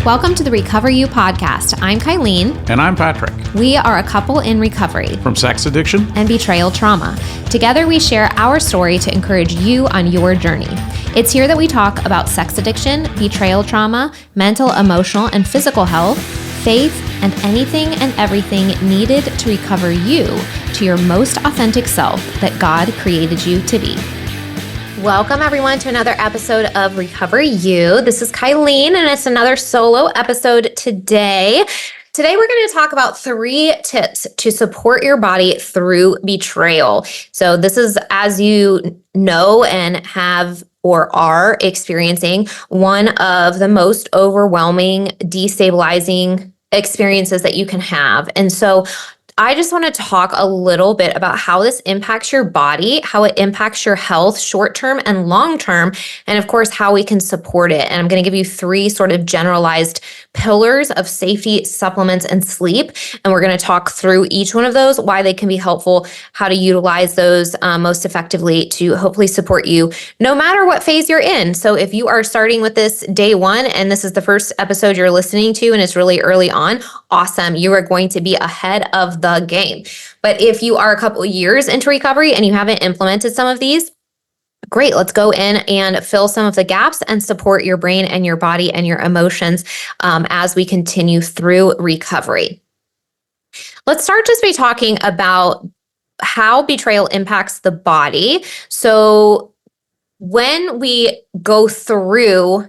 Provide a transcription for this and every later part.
Welcome to the Recover You podcast. I'm Kylene. And I'm Patrick. We are a couple in recovery from sex addiction and betrayal trauma. Together, we share our story to encourage you on your journey. It's here that we talk about sex addiction, betrayal trauma, mental, emotional, and physical health, faith, and anything and everything needed to recover you to your most authentic self that God created you to be. Welcome, everyone, to another episode of Recover You. This is Kylene, and it's another solo episode today. Today, we're going to talk about 3 tips to support your body through betrayal. So this is, as you know and have or are experiencing, one of the most overwhelming, destabilizing experiences that you can have. And so I just want to talk a little bit about how this impacts your body, how it impacts your health, short-term and long-term, and of course, how we can support it. And I'm going to give you 3 sort of generalized pillars of safety, supplements, and sleep. And we're going to talk through each one of those, why they can be helpful, how to utilize those most effectively to hopefully support you no matter what phase you're in. So if you are starting with this day 1 and this is the first episode you're listening to and it's really early on, awesome. You are going to be ahead of the game. But if you are a couple of years into recovery and you haven't implemented some of these, great. Let's go in and fill some of the gaps and support your brain and your body and your emotions as we continue through recovery. Let's start just by talking about how betrayal impacts the body. So when we go through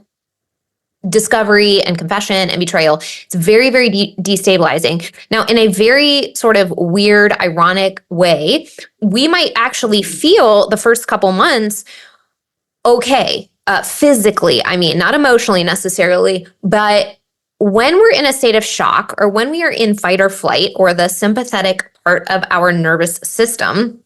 discovery and confession and betrayal, it's very, very destabilizing. Now, in a very sort of weird, ironic way, we might actually feel the first couple months okay, physically, not emotionally necessarily, but when we're in a state of shock or when we are in fight or flight or the sympathetic part of our nervous system,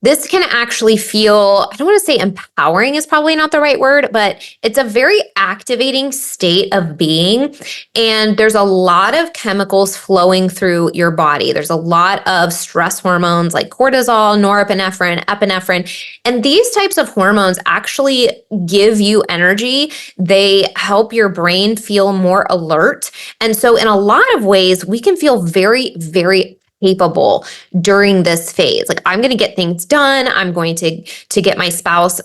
this can actually feel, I don't want to say empowering is probably not the right word, but it's a very activating state of being. And there's a lot of chemicals flowing through your body. There's a lot of stress hormones like cortisol, norepinephrine, epinephrine. And these types of hormones actually give you energy. They help your brain feel more alert. And so in a lot of ways, we can feel very, very capable during this phase. Like, I'm going to get things done. I'm going to get my spouse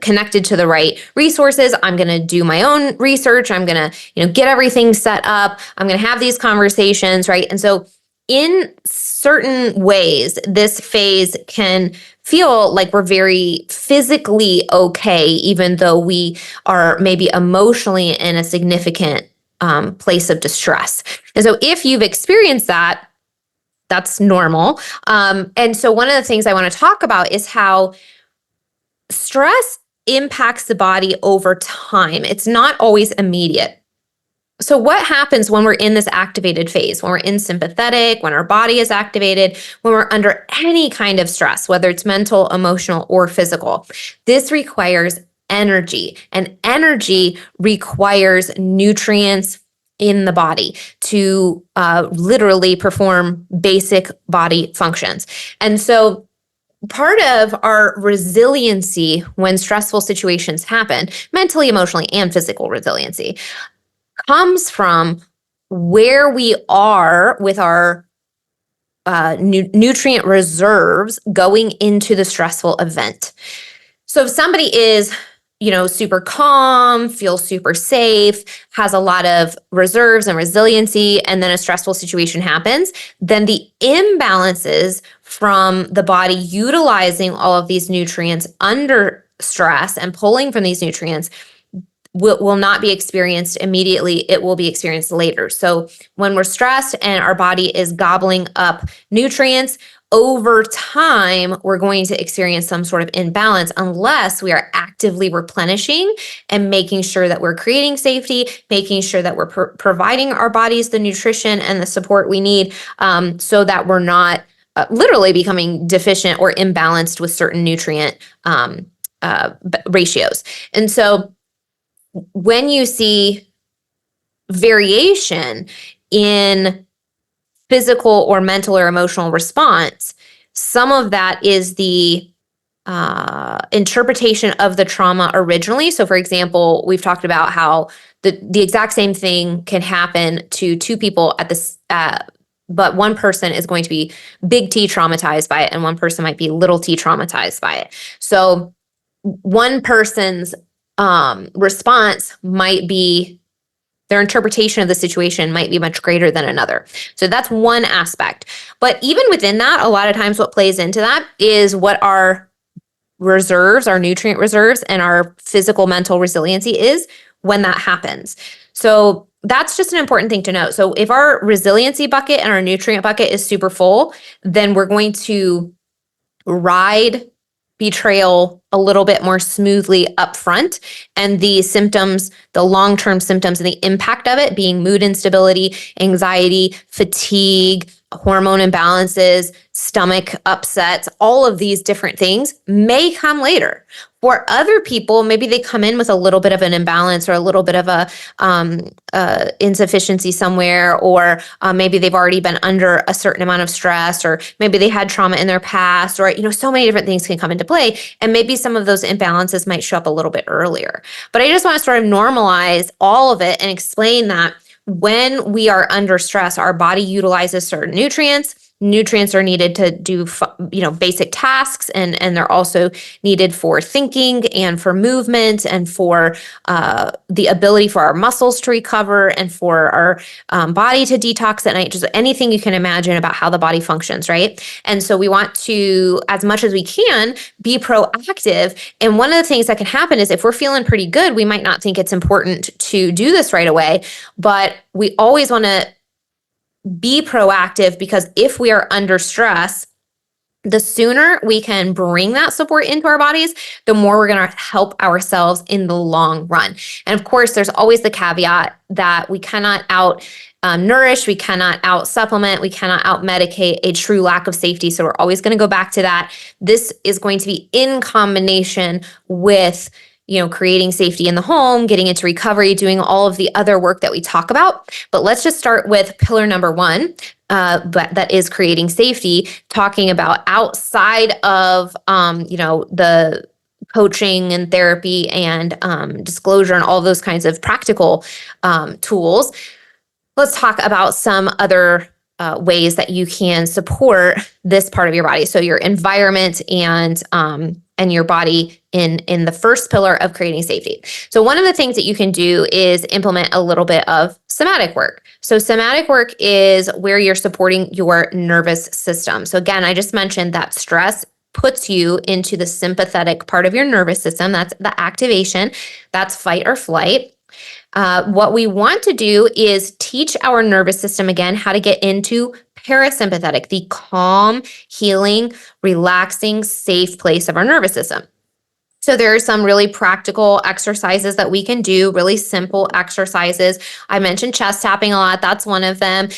connected to the right resources. I'm going to do my own research. I'm going to, get everything set up. I'm going to have these conversations, right? And so in certain ways, this phase can feel like we're very physically okay, even though we are maybe emotionally in a significant place of distress. And so if you've experienced that, that's normal. And so one of the things I want to talk about is how stress impacts the body over time. It's not always immediate. So what happens when we're in this activated phase, when we're in sympathetic, when our body is activated, when we're under any kind of stress, whether it's mental, emotional, or physical? This requires energy, and energy requires nutrients in the body to literally perform basic body functions. And so part of our resiliency when stressful situations happen, mentally, emotionally, and physical resiliency, comes from where we are with our nutrient reserves going into the stressful event. So if somebody is super calm, feels super safe, has a lot of reserves and resiliency, and then a stressful situation happens, then the imbalances from the body utilizing all of these nutrients under stress and pulling from these nutrients will not be experienced immediately. It will be experienced later. So when we're stressed and our body is gobbling up nutrients, over time, we're going to experience some sort of imbalance unless we are actively replenishing and making sure that we're creating safety, making sure that we're providing our bodies the nutrition and the support we need so that we're not literally becoming deficient or imbalanced with certain nutrient ratios. And so when you see variation in physical or mental or emotional response, some of that is the interpretation of the trauma originally. So for example, we've talked about how the exact same thing can happen to two people at this, but one person is going to be big T traumatized by it, and one person might be little t traumatized by it. So one person's response might be, their interpretation of the situation might be much greater than another. So that's one aspect. But even within that, a lot of times what plays into that is what our reserves, our nutrient reserves, and our physical mental resiliency is when that happens. So that's just an important thing to note. So if our resiliency bucket and our nutrient bucket is super full, then we're going to ride betrayal a little bit more smoothly up front. And the symptoms, the long-term symptoms and the impact of it being mood instability, anxiety, fatigue, hormone imbalances, stomach upsets, all of these different things may come later. For other people, maybe they come in with a little bit of an imbalance or a little bit of a insufficiency somewhere, or maybe they've already been under a certain amount of stress, or maybe they had trauma in their past, or so many different things can come into play, and maybe some of those imbalances might show up a little bit earlier. But I just want to sort of normalize all of it and explain that when we are under stress, our body utilizes certain nutrients. Nutrients are needed to do, basic tasks, and they're also needed for thinking and for movement and for the ability for our muscles to recover and for our body to detox at night. Just anything you can imagine about how the body functions, right? And so we want to, as much as we can, be proactive. And one of the things that can happen is if we're feeling pretty good, we might not think it's important to do this right away, but we always want to be proactive, because if we are under stress, the sooner we can bring that support into our bodies, the more we're going to help ourselves in the long run. And of course, there's always the caveat that we cannot nourish, we cannot out supplement, we cannot out medicate a true lack of safety. So we're always going to go back to that. This is going to be in combination with creating safety in the home, getting into recovery, doing all of the other work that we talk about. But let's just start with pillar number one, but that is creating safety, talking about outside of, the coaching and therapy and disclosure and all those kinds of practical tools. Let's talk about some other ways that you can support this part of your body. So your environment and your body in the first pillar of creating safety. So one of the things that you can do is implement a little bit of somatic work. So somatic work is where you're supporting your nervous system. So again, I just mentioned that stress puts you into the sympathetic part of your nervous system. That's the activation. That's fight or flight. What we want to do is teach our nervous system again how to get into parasympathetic, the calm, healing, relaxing, safe place of our nervous system. So there are some really practical exercises that we can do, really simple exercises. I mentioned chest tapping a lot. That's one of them.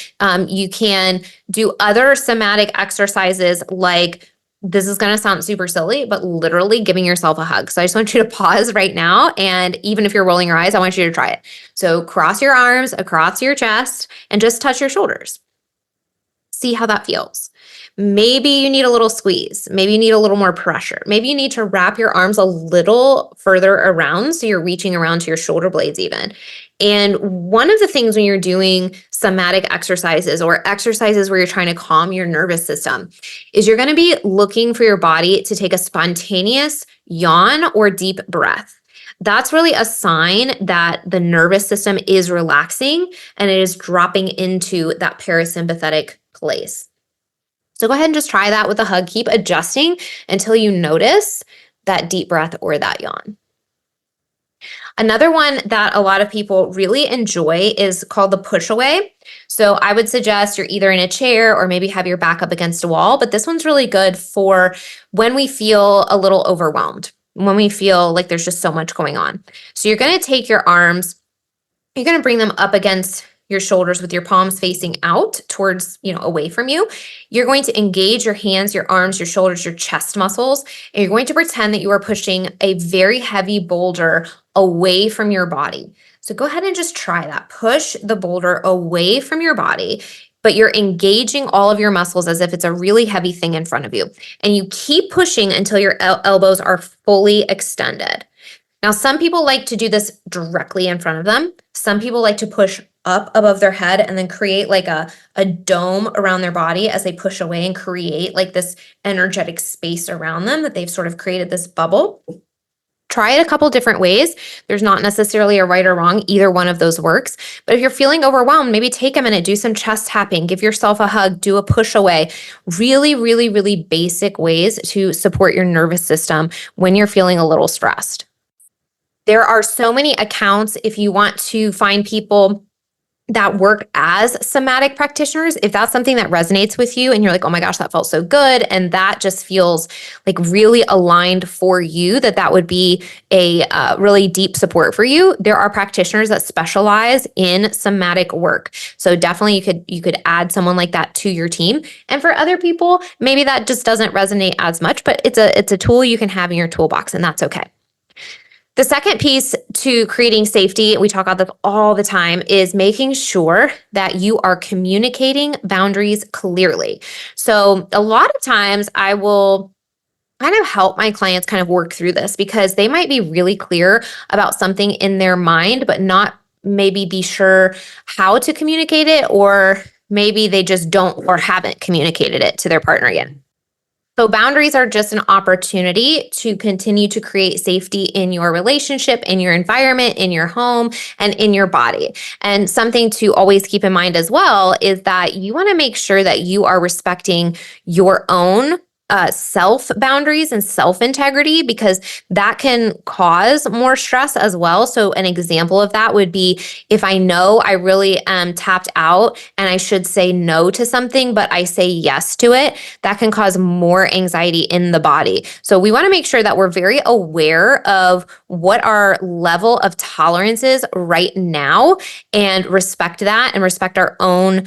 You can do other somatic exercises like, this is going to sound super silly, but literally giving yourself a hug. So I just want you to pause right now. And even if you're rolling your eyes, I want you to try it. So cross your arms across your chest and just touch your shoulders. See how that feels. Maybe you need a little squeeze. Maybe you need a little more pressure. Maybe you need to wrap your arms a little further around so you're reaching around to your shoulder blades even. And one of the things when you're doing somatic exercises or exercises where you're trying to calm your nervous system is you're going to be looking for your body to take a spontaneous yawn or deep breath. That's really a sign that the nervous system is relaxing and it is dropping into that parasympathetic place. So go ahead and just try that with a hug. Keep adjusting until you notice that deep breath or that yawn. Another one that a lot of people really enjoy is called the push away. So I would suggest you're either in a chair or maybe have your back up against a wall, but this one's really good for when we feel a little overwhelmed, when we feel like there's just so much going on. So you're going to take your arms, you're going to bring them up against your shoulders with your palms facing out towards, away from you. You're going to engage your hands, your arms, your shoulders, your chest muscles, and you're going to pretend that you are pushing a very heavy boulder away from your body. So go ahead and just try that. Push the boulder away from your body. but you're engaging all of your muscles as if it's a really heavy thing in front of you. And you keep pushing until your elbows are fully extended. Now, some people like to do this directly in front of them. Some people like to push up above their head and then create like a dome around their body as they push away and create like this energetic space around them that they've sort of created this bubble. Try it a couple different ways. There's not necessarily a right or wrong. Either one of those works. But if you're feeling overwhelmed, maybe take a minute, do some chest tapping, give yourself a hug, do a push away. Really, really, really basic ways to support your nervous system when you're feeling a little stressed. There are so many accounts if you want to find people that work as somatic practitioners. If that's something that resonates with you and you're like, oh my gosh, that felt so good, and that just feels like really aligned for you, that would be a really deep support for you. There are practitioners that specialize in somatic work. So definitely you could add someone like that to your team. And for other people, maybe that just doesn't resonate as much, but it's a tool you can have in your toolbox, and that's okay. The second piece to creating safety, we talk about this all the time, is making sure that you are communicating boundaries clearly. So a lot of times I will kind of help my clients kind of work through this because they might be really clear about something in their mind, but not maybe be sure how to communicate it, or maybe they just don't or haven't communicated it to their partner yet. So boundaries are just an opportunity to continue to create safety in your relationship, in your environment, in your home, and in your body. And something to always keep in mind as well is that you want to make sure that you are respecting your own self boundaries and self integrity, because that can cause more stress as well. So an example of that would be if I know I really am tapped out and I should say no to something, but I say yes to it, that can cause more anxiety in the body. So we want to make sure that we're very aware of what our level of tolerance is right now and respect that and respect our own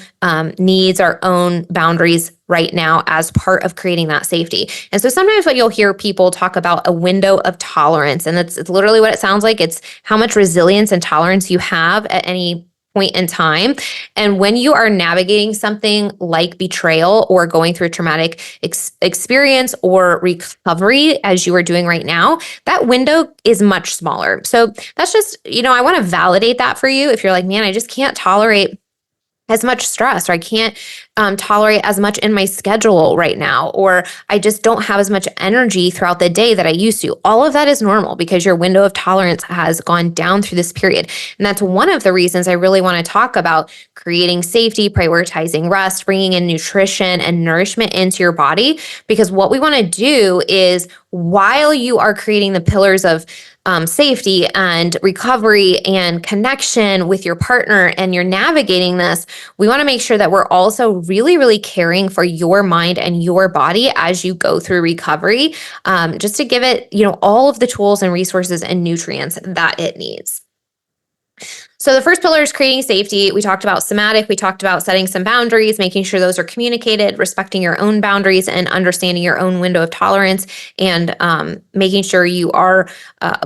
needs, our own boundaries right now as part of creating that safety. And so sometimes what you'll hear people talk about a window of tolerance, and it's literally what it sounds like. It's how much resilience and tolerance you have at any point in time. And when you are navigating something like betrayal or going through a traumatic experience or recovery, as you are doing right now, that window is much smaller. So that's just, I want to validate that for you. If you're like, man, I just can't tolerate as much stress, or I can't tolerate as much in my schedule right now, or I just don't have as much energy throughout the day that I used to. All of that is normal because your window of tolerance has gone down through this period. And that's one of the reasons I really want to talk about creating safety, prioritizing rest, bringing in nutrition and nourishment into your body. Because what we want to do is, while you are creating the pillars of safety and recovery and connection with your partner, and you're navigating this, we want to make sure that we're also really, really caring for your mind and your body as you go through recovery, just to give it, all of the tools and resources and nutrients that it needs. So the first pillar is creating safety. We talked about somatic. We talked about setting some boundaries, making sure those are communicated, respecting your own boundaries and understanding your own window of tolerance, and making sure you are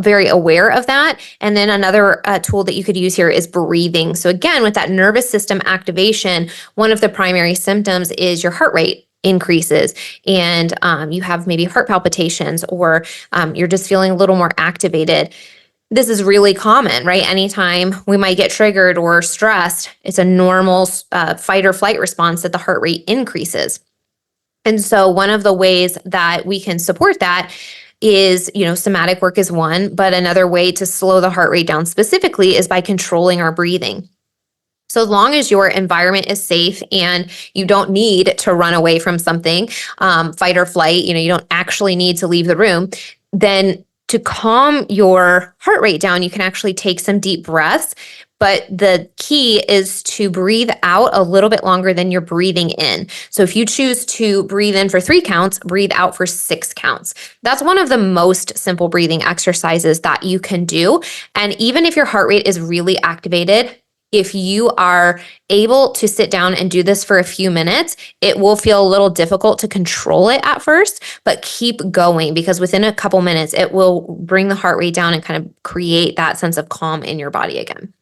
very aware of that. And then another tool that you could use here is breathing. So again, with that nervous system activation, one of the primary symptoms is your heart rate increases, and you have maybe heart palpitations, or you're just feeling a little more activated. This is really common, right? Anytime we might get triggered or stressed, it's a normal fight or flight response that the heart rate increases. And so one of the ways that we can support that is, somatic work is one, but another way to slow the heart rate down specifically is by controlling our breathing. So as long as your environment is safe and you don't need to run away from something, fight or flight, you don't actually need to leave the room, then to calm your heart rate down, you can actually take some deep breaths. But the key is to breathe out a little bit longer than you're breathing in. So if you choose to breathe in for 3 counts, breathe out for 6 counts. That's one of the most simple breathing exercises that you can do. And even if your heart rate is really activated, if you are able to sit down and do this for a few minutes, it will feel a little difficult to control it at first, but keep going, because within a couple minutes, it will bring the heart rate down and kind of create that sense of calm in your body again.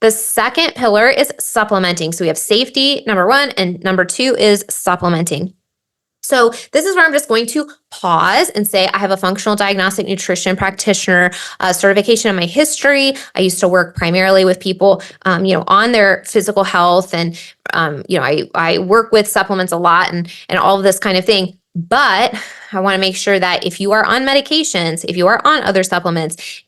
The second pillar is supplementing. So we have safety, number one, and number two is supplementing. So this is where I'm just going to pause and say, I have a functional diagnostic nutrition practitioner certification in my history. I used to work primarily with people, on their physical health, and I work with supplements a lot and all of this kind of thing. But I want to make sure that if you are on medications, if you are on other supplements,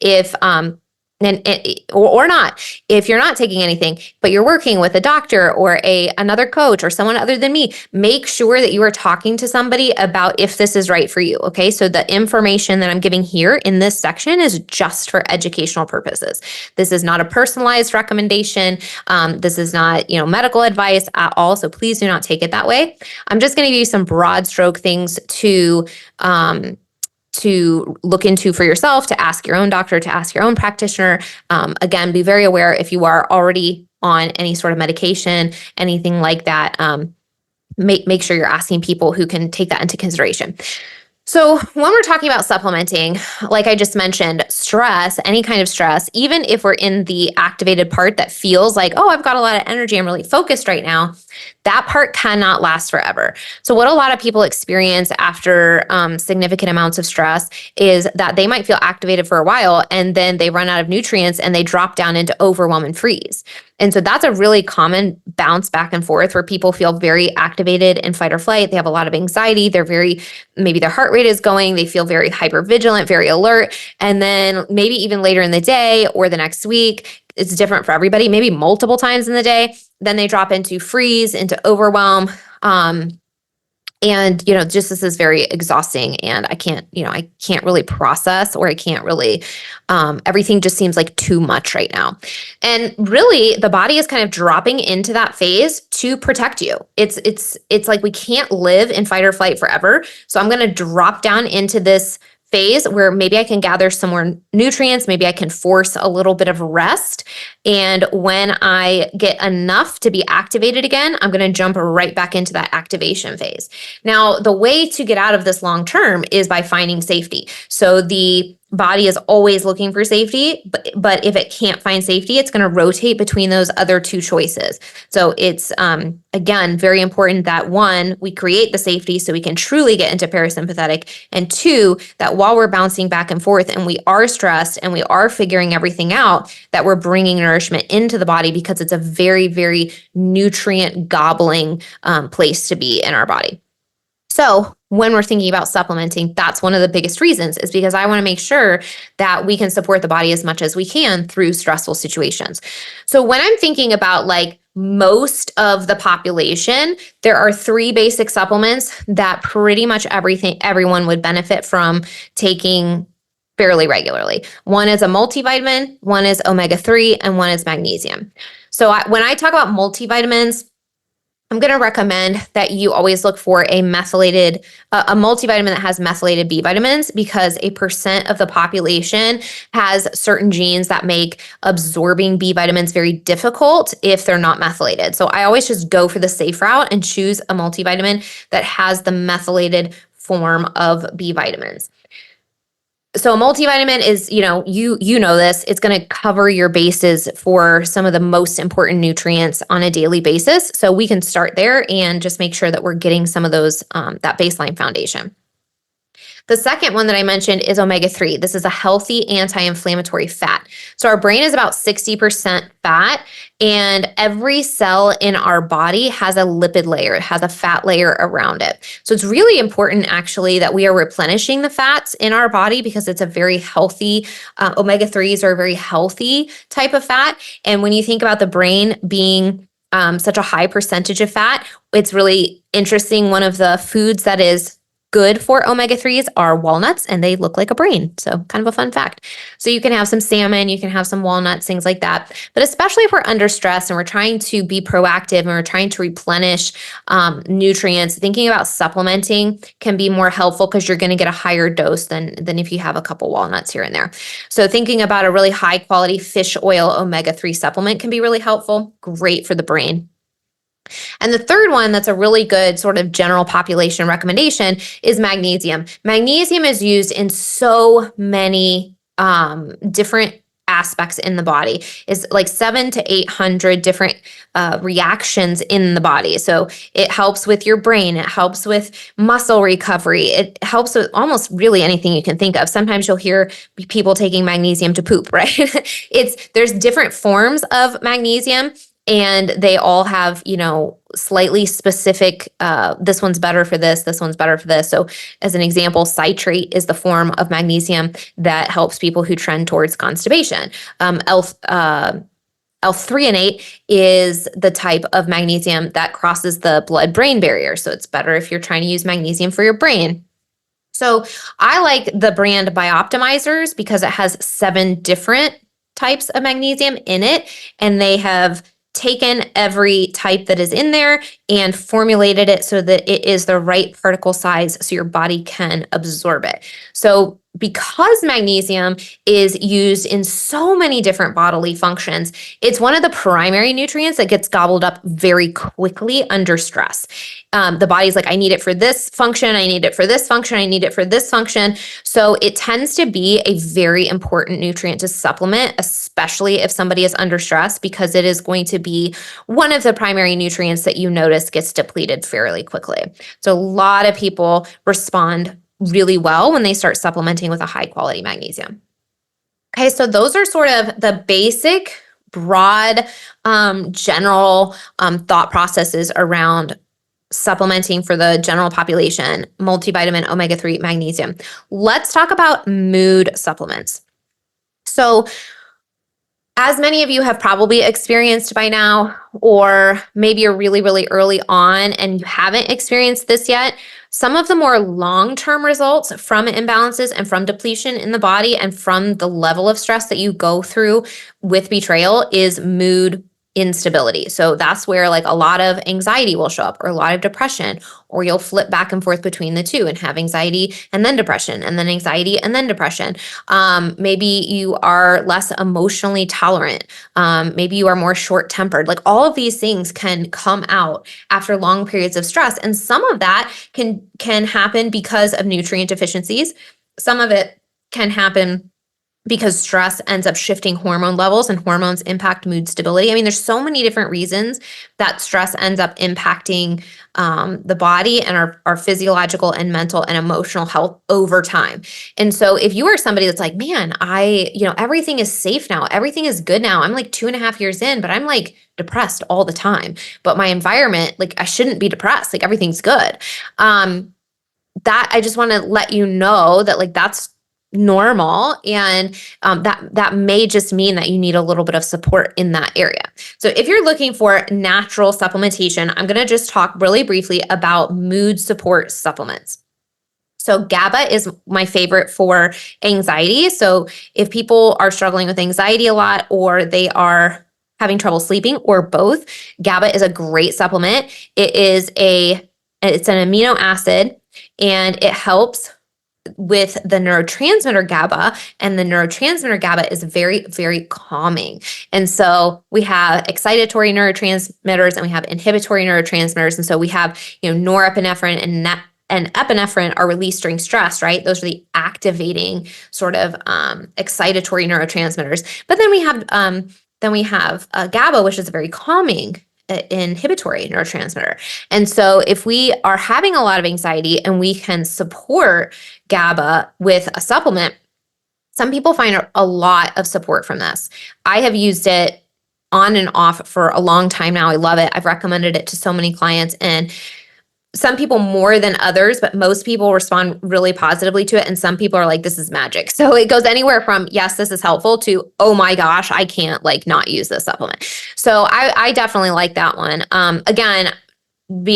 or not, if you're not taking anything, but you're working with a doctor or another coach or someone other than me, make sure that you are talking to somebody about if this is right for you. Okay. So the information that I'm giving here in this section is just for educational purposes. This is not a personalized recommendation. This is not, medical advice at all. So please do not take it that way. I'm just going to give you some broad stroke things to look into for yourself, to ask your own doctor, to ask your own practitioner. Again, be very aware if you are already on any sort of medication, anything like that. Make sure you're asking people who can take that into consideration. So when we're talking about supplementing, like I just mentioned, stress, any kind of stress, even if we're in the activated part that feels like, oh, I've got a lot of energy, I'm really focused right now, that part cannot last forever. So what a lot of people experience after significant amounts of stress is that they might feel activated for a while, and then they run out of nutrients and they drop down into overwhelm and freeze. And so that's a really common bounce back and forth where people feel very activated in fight or flight. They have a lot of anxiety. Maybe their heart rate is going. They feel very hypervigilant, very alert. And then maybe even later in the day or the next week, it's different for everybody, maybe multiple times in the day, then they drop into freeze, into overwhelm. And, just this is very exhausting, and I can't really process, or I can't really, everything just seems like too much right now. And really the body is kind of dropping into that phase to protect you. It's like we can't live in fight or flight forever. So I'm going to drop down into this phase where maybe I can gather some more nutrients, maybe I can force a little bit of rest. And when I get enough to be activated again, I'm going to jump right back into that activation phase. Now, the way to get out of this long term is by finding safety. So the body is always looking for safety, but if it can't find safety, it's going to rotate between those other two choices. So it's, again, very important that one, we create the safety so we can truly get into parasympathetic, and two, that while we're bouncing back and forth and we are stressed and we are figuring everything out, that we're bringing nourishment into the body, because it's a very, very nutrient gobbling place to be in our body. So when we're thinking about supplementing, that's one of the biggest reasons, is because I want to make sure that we can support the body as much as we can through stressful situations. So when I'm thinking about like most of the population, there are three basic supplements that pretty much everyone would benefit from taking fairly regularly. One is a multivitamin, one is omega-3, and one is magnesium. So when I talk about multivitamins, I'm going to recommend that you always look for a multivitamin that has methylated B vitamins, because 1% of the population has certain genes that make absorbing B vitamins very difficult if they're not methylated. So I always just go for the safe route and choose a multivitamin that has the methylated form of B vitamins. So a multivitamin is, you know this, it's going to cover your bases for some of the most important nutrients on a daily basis. So we can start there and just make sure that we're getting some of those, that baseline foundation. The second one that I mentioned is omega-3. This is a healthy anti-inflammatory fat. So our brain is about 60% fat, and every cell in our body has a lipid layer. It has a fat layer around it. So it's really important actually that we are replenishing the fats in our body, because it's a very healthy, omega-3s are a very healthy type of fat. And when you think about the brain being such a high percentage of fat, it's really interesting. One of the foods that is good for omega-3s are walnuts, and they look like a brain. So kind of a fun fact. So you can have some salmon, you can have some walnuts, things like that. But especially if we're under stress and we're trying to be proactive and we're trying to replenish nutrients, thinking about supplementing can be more helpful, because you're going to get a higher dose than if you have a couple walnuts here and there. So thinking about a really high quality fish oil omega-3 supplement can be really helpful, great for the brain. And the third one that's a really good sort of general population recommendation is magnesium. Magnesium is used in so many different aspects in the body. Is like 700 to 800 different reactions in the body. So it helps with your brain. It helps with muscle recovery. It helps with almost really anything you can think of. Sometimes you'll hear people taking magnesium to poop, right? There's different forms of magnesium, and they all have, slightly specific, this one's better for this one's better for this. So as an example, citrate is the form of magnesium that helps people who trend towards constipation. L-threonate is the type of magnesium that crosses the blood-brain barrier. So it's better if you're trying to use magnesium for your brain. So I like the brand Bioptimizers because it has 7 different types of magnesium in it, and they have taken every type that is in there and formulated it so that it is the right particle size so your body can absorb it. So because magnesium is used in so many different bodily functions, it's one of the primary nutrients that gets gobbled up very quickly under stress. The body's like, I need it for this function, I need it for this function, I need it for this function. So it tends to be a very important nutrient to supplement, especially if somebody is under stress, because it is going to be one of the primary nutrients that you notice gets depleted fairly quickly. So a lot of people respond really well when they start supplementing with a high quality magnesium. Okay, so those are sort of the basic, broad, general thought processes around supplementing for the general population, multivitamin, omega-3, magnesium. Let's talk about mood supplements. So as many of you have probably experienced by now, or maybe you're really, really early on and you haven't experienced this yet, some of the more long-term results from imbalances and from depletion in the body and from the level of stress that you go through with betrayal is mood instability. So that's where like a lot of anxiety will show up, or a lot of depression, or you'll flip back and forth between the two and have anxiety and then depression, and then anxiety and then depression. Maybe you are less emotionally tolerant. Maybe you are more short-tempered. Like all of these things can come out after long periods of stress. And some of that can happen because of nutrient deficiencies. Some of it can happen because stress ends up shifting hormone levels, and hormones impact mood stability. I mean, there's so many different reasons that stress ends up impacting the body and our physiological and mental and emotional health over time. And so if you are somebody that's like, man, everything is safe now, everything is good now, I'm like 2.5 years in, but I'm like depressed all the time. But my environment, like I shouldn't be depressed, like everything's good. That I just want to let you know that like that's normal, and that may just mean that you need a little bit of support in that area. So if you're looking for natural supplementation, I'm going to just talk really briefly about mood support supplements. So GABA is my favorite for anxiety. So if people are struggling with anxiety a lot, or they are having trouble sleeping, or both, GABA is a great supplement. It's an amino acid, and it helps with the neurotransmitter GABA, and the neurotransmitter GABA is very, very calming. And so we have excitatory neurotransmitters and we have inhibitory neurotransmitters. And so we have, norepinephrine and epinephrine are released during stress, right? Those are the activating sort of excitatory neurotransmitters. But then we have GABA, which is a very calming inhibitory neurotransmitter. And so if we are having a lot of anxiety and we can support GABA with a supplement, some people find a lot of support from this. I have used it on and off for a long time now. I love it. I've recommended it to so many clients, and some people more than others, but most people respond really positively to it. And some people are like, this is magic. So it goes anywhere from, yes, this is helpful, to, oh my gosh, I can't not use this supplement. So I definitely like that one. Again,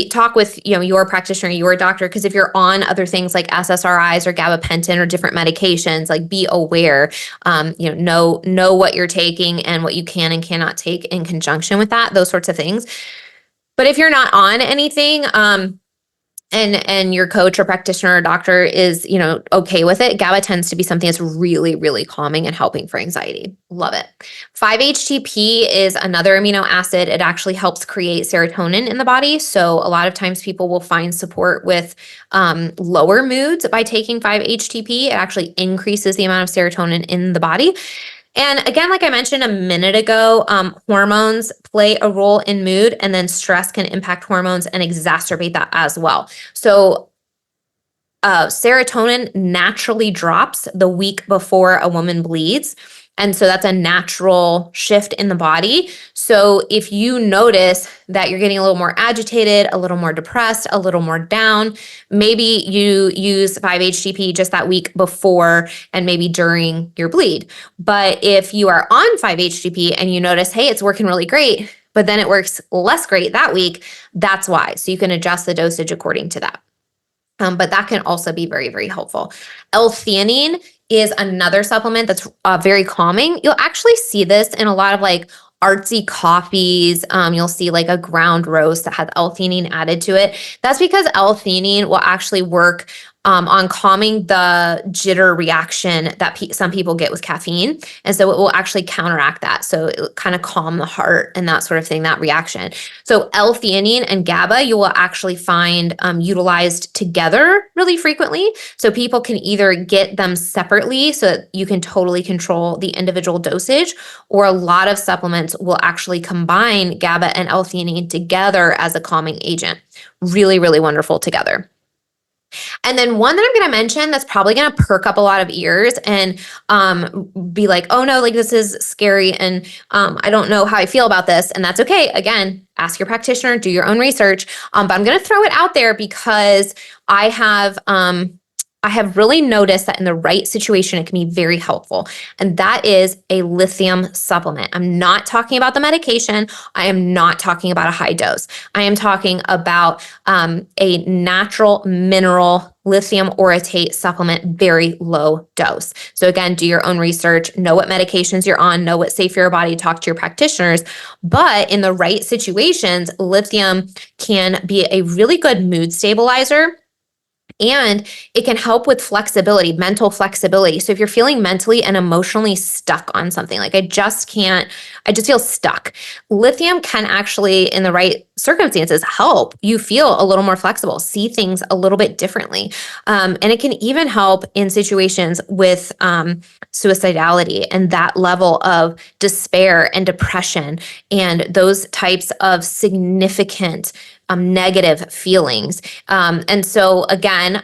talk with your practitioner, your doctor, because if you're on other things like SSRIs or gabapentin or different medications, like be aware, know what you're taking and what you can and cannot take in conjunction with that, those sorts of things. But if you're not on anything, and your coach or practitioner or doctor is, okay with it, GABA tends to be something that's really, really calming and helping for anxiety. Love it. 5-HTP is another amino acid. It actually helps create serotonin in the body. So a lot of times people will find support with lower moods by taking 5-HTP. It actually increases the amount of serotonin in the body. And again, like I mentioned a minute ago, hormones play a role in mood, and then stress can impact hormones and exacerbate that as well. So serotonin naturally drops the week before a woman bleeds. And so that's a natural shift in the body. So if you notice that you're getting a little more agitated, a little more depressed, a little more down, maybe you use 5-HTP just that week before and maybe during your bleed. But if you are on 5-HTP and you notice, hey, it's working really great, but then it works less great that week, that's why. So you can adjust the dosage according to that. But that can also be very, very helpful. L-theanine is another supplement that's very calming. You'll actually see this in a lot of like artsy coffees. You'll see like a ground roast that has L-theanine added to it. That's because L-theanine will actually work on calming the jitter reaction that some people get with caffeine. And so it will actually counteract that. So it will kind of calm the heart and that sort of thing, that reaction. So L-theanine and GABA, you will actually find utilized together really frequently. So people can either get them separately so that you can totally control the individual dosage, or a lot of supplements will actually combine GABA and L-theanine together as a calming agent. Really, really wonderful together. And then one that I'm going to mention that's probably going to perk up a lot of ears and be like, oh no, like this is scary and I don't know how I feel about this. And that's okay. Again, ask your practitioner, do your own research. But I'm going to throw it out there because I have really noticed that in the right situation, it can be very helpful. And that is a lithium supplement. I'm not talking about the medication. I am not talking about a high dose. I am talking about a natural mineral lithium orotate supplement, very low dose. So again, do your own research, know what medications you're on, know what's safe for your body, talk to your practitioners. But in the right situations, lithium can be a really good mood stabilizer. And it can help with flexibility, mental flexibility. So if you're feeling mentally and emotionally stuck on something, like I just feel stuck. Lithium can actually, in the right circumstances, help you feel a little more flexible, see things a little bit differently. And it can even help in situations with suicidality and that level of despair and depression and those types of significant negative feelings. And so again,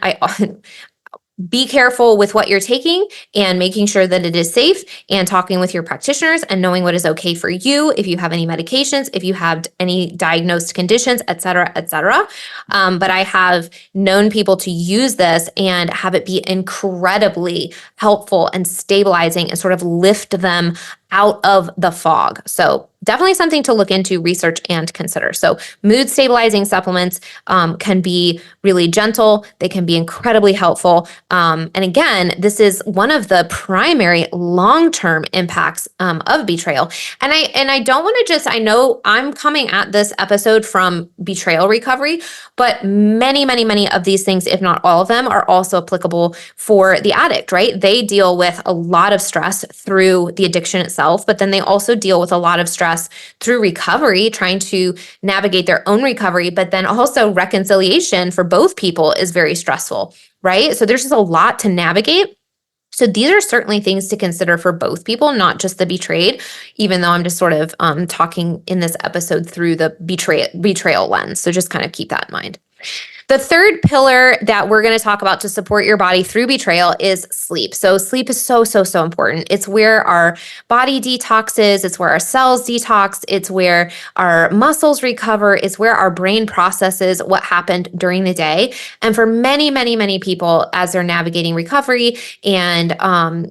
be careful with what you're taking and making sure that it is safe and talking with your practitioners and knowing what is okay for you. If you have any medications, if you have any diagnosed conditions, et cetera, et cetera. But I have known people to use this and have it be incredibly helpful and stabilizing and sort of lift them out of the fog. So definitely something to look into, research, and consider. So mood stabilizing supplements can be really gentle. They can be incredibly helpful. And again, this is one of the primary long-term impacts of betrayal. And I don't want to I know I'm coming at this episode from betrayal recovery, but many, many, many of these things, if not all of them, are also applicable for the addict, right? They deal with a lot of stress through the addiction itself, but then they also deal with a lot of stress through recovery, trying to navigate their own recovery, but then also reconciliation for both people is very stressful, right? So there's just a lot to navigate. So these are certainly things to consider for both people, not just the betrayed, even though I'm just sort of talking in this episode through the betrayal lens. So just kind of keep that in mind. The third pillar that we're going to talk about to support your body through betrayal is sleep. So sleep is so, so, so important. It's where our body detoxes. It's where our cells detox. It's where our muscles recover. It's where our brain processes what happened during the day. And for many, many, many people, as they're navigating recovery and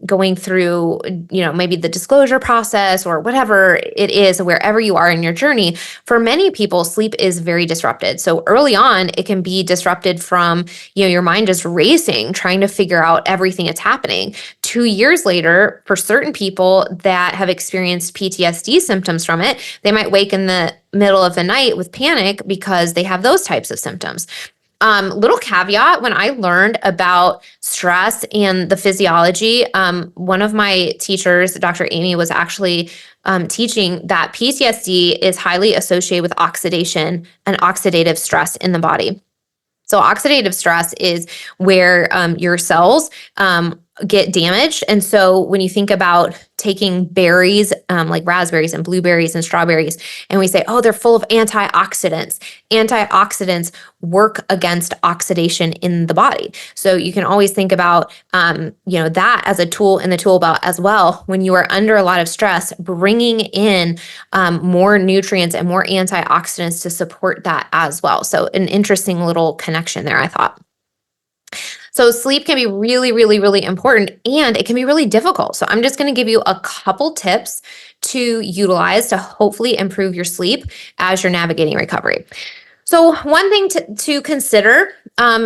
going through, maybe the disclosure process or whatever it is, wherever you are in your journey, for many people, sleep is very disrupted. So early on, it can be disrupted from, your mind just racing, trying to figure out everything that's happening. 2 years later, for certain people that have experienced PTSD symptoms from it, they might wake in the middle of the night with panic because they have those types of symptoms. Little caveat, when I learned about stress and the physiology, one of my teachers, Dr. Amy, was actually teaching that PTSD is highly associated with oxidation and oxidative stress in the body. So oxidative stress is where your cells get damaged. And so when you think about taking berries, like raspberries and blueberries and strawberries, and we say, oh, they're full of antioxidants. Antioxidants work against oxidation in the body. So you can always think about, that as a tool in the tool belt as well. When you are under a lot of stress, bringing in more nutrients and more antioxidants to support that as well. So an interesting little connection there, I thought. So sleep can be really, really, really important, and it can be really difficult. So I'm just going to give you a couple tips to utilize to hopefully improve your sleep as you're navigating recovery. So one thing to consider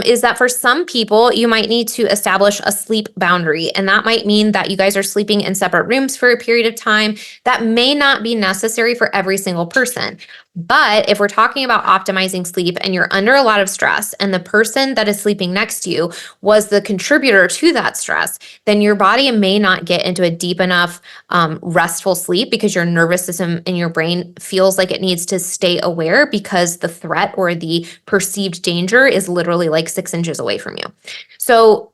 is that for some people, you might need to establish a sleep boundary. And that might mean that you guys are sleeping in separate rooms for a period of time. That may not be necessary for every single person. But if we're talking about optimizing sleep and you're under a lot of stress and the person that is sleeping next to you was the contributor to that stress, then your body may not get into a deep enough restful sleep because your nervous system and your brain feels like it needs to stay aware because the threat or the perceived danger is literally like 6 inches away from you. So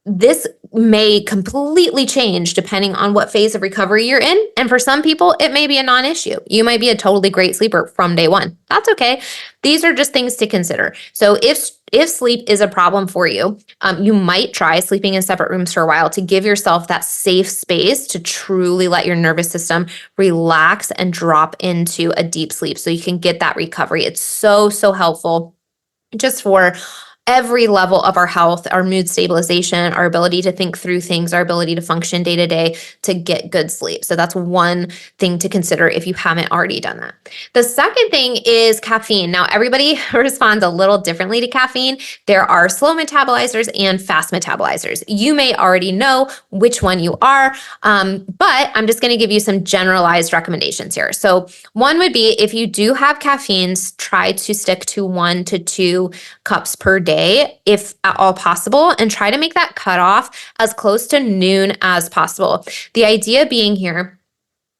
this may completely change depending on what phase of recovery you're in. And for some people, it may be a non-issue. You might be a totally great sleeper from day one. That's okay. These are just things to consider. So if sleep is a problem for you, you might try sleeping in separate rooms for a while to give yourself that safe space to truly let your nervous system relax and drop into a deep sleep so you can get that recovery. It's so, so helpful just for every level of our health, our mood stabilization, our ability to think through things, our ability to function day to day to get good sleep. So that's one thing to consider if you haven't already done that. The second thing is caffeine. Now, everybody responds a little differently to caffeine. There are slow metabolizers and fast metabolizers. You may already know which one you are, but I'm just going to give you some generalized recommendations here. So one would be if you do have caffeines, try to stick to 1 to 2 cups per day, if at all possible, and try to make that cutoff as close to noon as possible. The idea being here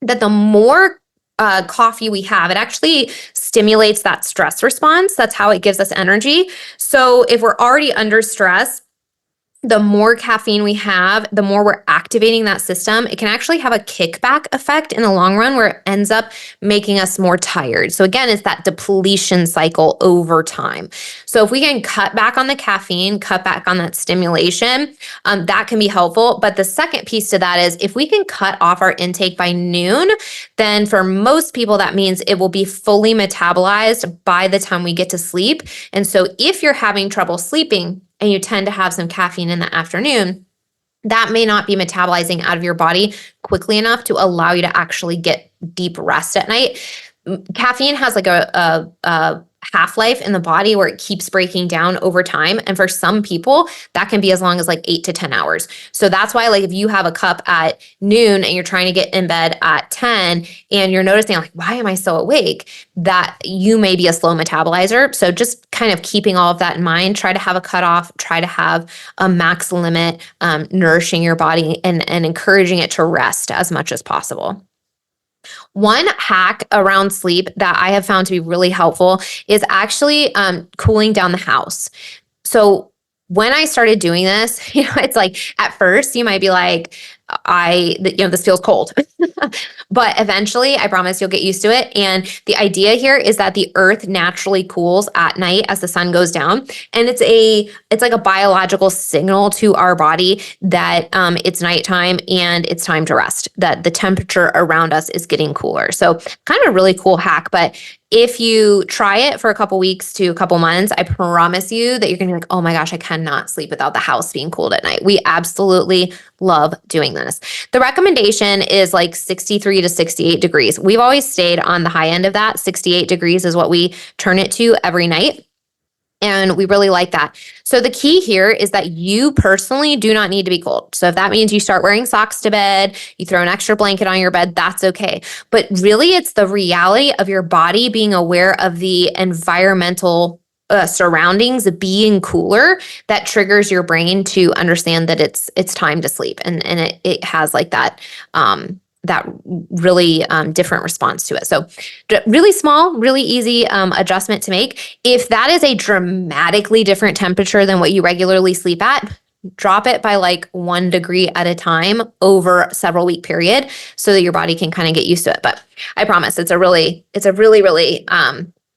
that the more coffee we have, it actually stimulates that stress response. That's how it gives us energy. So if we're already under stress, the more caffeine we have, the more we're activating that system. It can actually have a kickback effect in the long run where it ends up making us more tired. So again, it's that depletion cycle over time. So if we can cut back on the caffeine, cut back on that stimulation, that can be helpful. But the second piece to that is if we can cut off our intake by noon, then for most people, that means it will be fully metabolized by the time we get to sleep. And so if you're having trouble sleeping, and you tend to have some caffeine in the afternoon, that may not be metabolizing out of your body quickly enough to allow you to actually get deep rest at night. Caffeine has like a half-life in the body where it keeps breaking down over time. And for some people, that can be as long as like 8 to 10 hours. So that's why, like, if you have a cup at noon and you're trying to get in bed at 10 and you're noticing, like, why am I so awake? That you may be a slow metabolizer. So just kind of keeping all of that in mind, try to have a cutoff, try to have a max limit, nourishing your body and encouraging it to rest as much as possible. One hack around sleep that I have found to be really helpful is actually cooling down the house. So when I started doing this, it's like at first you might be like, this feels cold. But eventually, I promise you'll get used to it. And the idea here is that the earth naturally cools at night as the sun goes down. And it's like a biological signal to our body that it's nighttime and it's time to rest, that the temperature around us is getting cooler. So kind of a really cool hack. But if you try it for a couple weeks to a couple months, I promise you that you're going to be like, oh my gosh, I cannot sleep without the house being cooled at night. We absolutely love doing this. The recommendation is like 63 to 68 degrees. We've always stayed on the high end of that. 68 degrees is what we turn it to every night. And we really like that. So the key here is that you personally do not need to be cold. So if that means you start wearing socks to bed, you throw an extra blanket on your bed, that's okay. But really, it's the reality of your body being aware of the environmental surroundings being cooler that triggers your brain to understand that it's time to sleep. And it has like that really different response to it. So really small, really easy adjustment to make. If that is a dramatically different temperature than what you regularly sleep at, Drop it by like 1 degree at a time over several week period so that your body can kind of get used to it. But I promise it's a really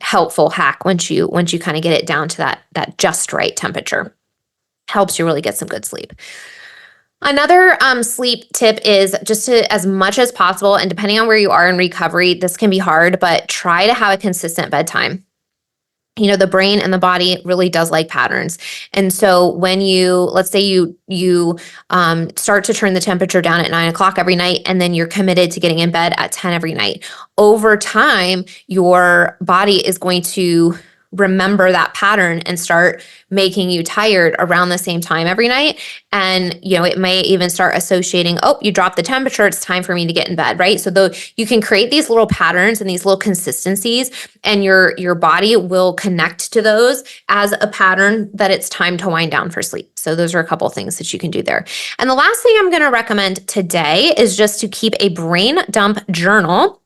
helpful hack once you kind of get it down to that just right temperature. Helps you really get some good sleep. Another sleep tip is just to, as much as possible, and depending on where you are in recovery, this can be hard, but try to have a consistent bedtime. The brain and the body really does like patterns. And so when let's say you start to turn the temperature down at 9:00 every night, and then you're committed to getting in bed at 10 every night, over time, your body is going to remember that pattern and start making you tired around the same time every night. And, it may even start associating, oh, you dropped the temperature, it's time for me to get in bed, right? So you can create these little patterns and these little consistencies, and your body will connect to those as a pattern that it's time to wind down for sleep. So those are a couple of things that you can do there. And the last thing I'm going to recommend today is just to keep a brain dump journal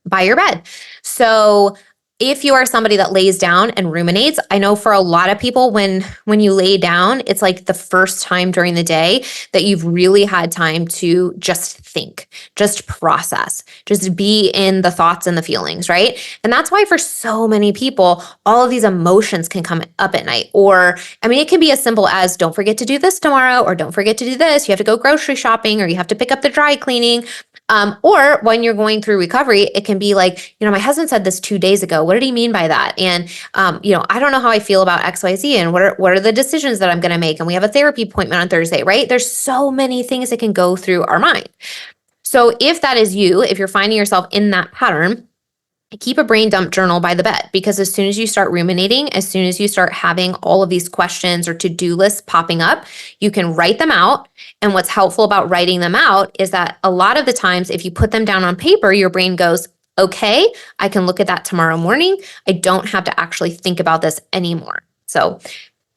by your bed. So if you are somebody that lays down and ruminates, I know for a lot of people, when you lay down, it's like the first time during the day that you've really had time to just think, just process, just be in the thoughts and the feelings, right? And that's why for so many people, all of these emotions can come up at night. Or, it can be as simple as don't forget to do this tomorrow, or don't forget to do this. You have to go grocery shopping, or you have to pick up the dry cleaning. Or when you're going through recovery, it can be like, my husband said this 2 days ago. What did he mean by that? And, I don't know how I feel about XYZ, and what are the decisions that I'm going to make? And we have a therapy appointment on Thursday, right? There's so many things that can go through our mind. So if that is you, if you're finding yourself in that pattern, keep a brain dump journal by the bed, because as soon as you start ruminating, as soon as you start having all of these questions or to-do lists popping up, you can write them out. And what's helpful about writing them out is that a lot of the times, if you put them down on paper, your brain goes, okay, I can look at that tomorrow morning. I don't have to actually think about this anymore. So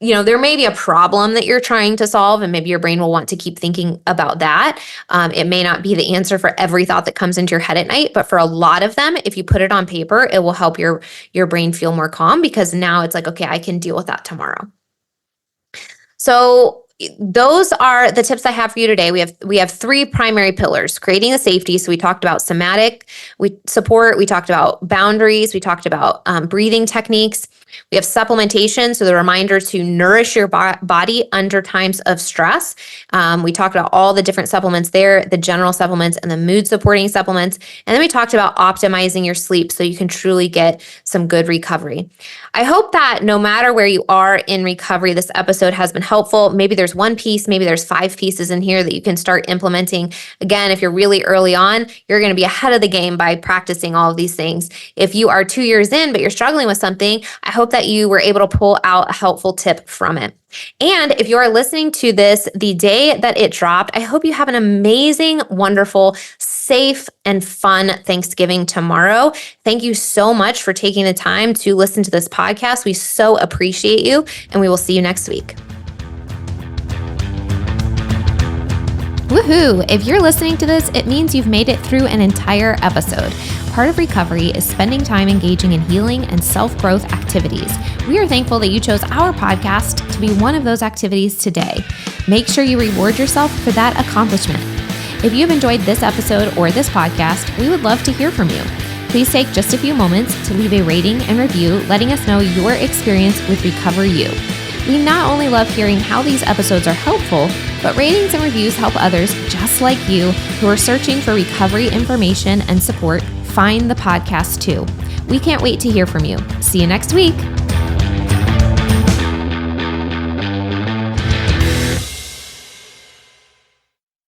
there may be a problem that you're trying to solve, and maybe your brain will want to keep thinking about that. It may not be the answer for every thought that comes into your head at night, but for a lot of them, if you put it on paper, it will help your brain feel more calm, because now it's like, okay, I can deal with that tomorrow. So those are the tips I have for you today. We have 3 primary pillars: creating a safety. So we talked about somatic support. We talked about boundaries. We talked about breathing techniques. We have supplementation, so the reminder to nourish your body under times of stress. We talked about all the different supplements there, the general supplements and the mood supporting supplements. And then we talked about optimizing your sleep so you can truly get some good recovery. I hope that no matter where you are in recovery, this episode has been helpful. Maybe there's one piece, maybe there's 5 pieces in here that you can start implementing. Again, if you're really early on, you're going to be ahead of the game by practicing all of these things. If you are 2 years in, but you're struggling with something, I hope that you were able to pull out a helpful tip from it. And if you are listening to this the day that it dropped, I hope you have an amazing, wonderful, safe, and fun Thanksgiving tomorrow. Thank you so much for taking the time to listen to this podcast. We so appreciate you, and we will see you next week. Woohoo! If you're listening to this, it means you've made it through an entire episode. Part of recovery is spending time engaging in healing and self-growth activities. We are thankful that you chose our podcast to be one of those activities today. Make sure you reward yourself for that accomplishment. If you've enjoyed this episode or this podcast, we would love to hear from you. Please take just a few moments to leave a rating and review, letting us know your experience with Recover You. We not only love hearing how these episodes are helpful, but ratings and reviews help others just like you who are searching for recovery information and support find the podcast too. We can't wait to hear from you. See you next week.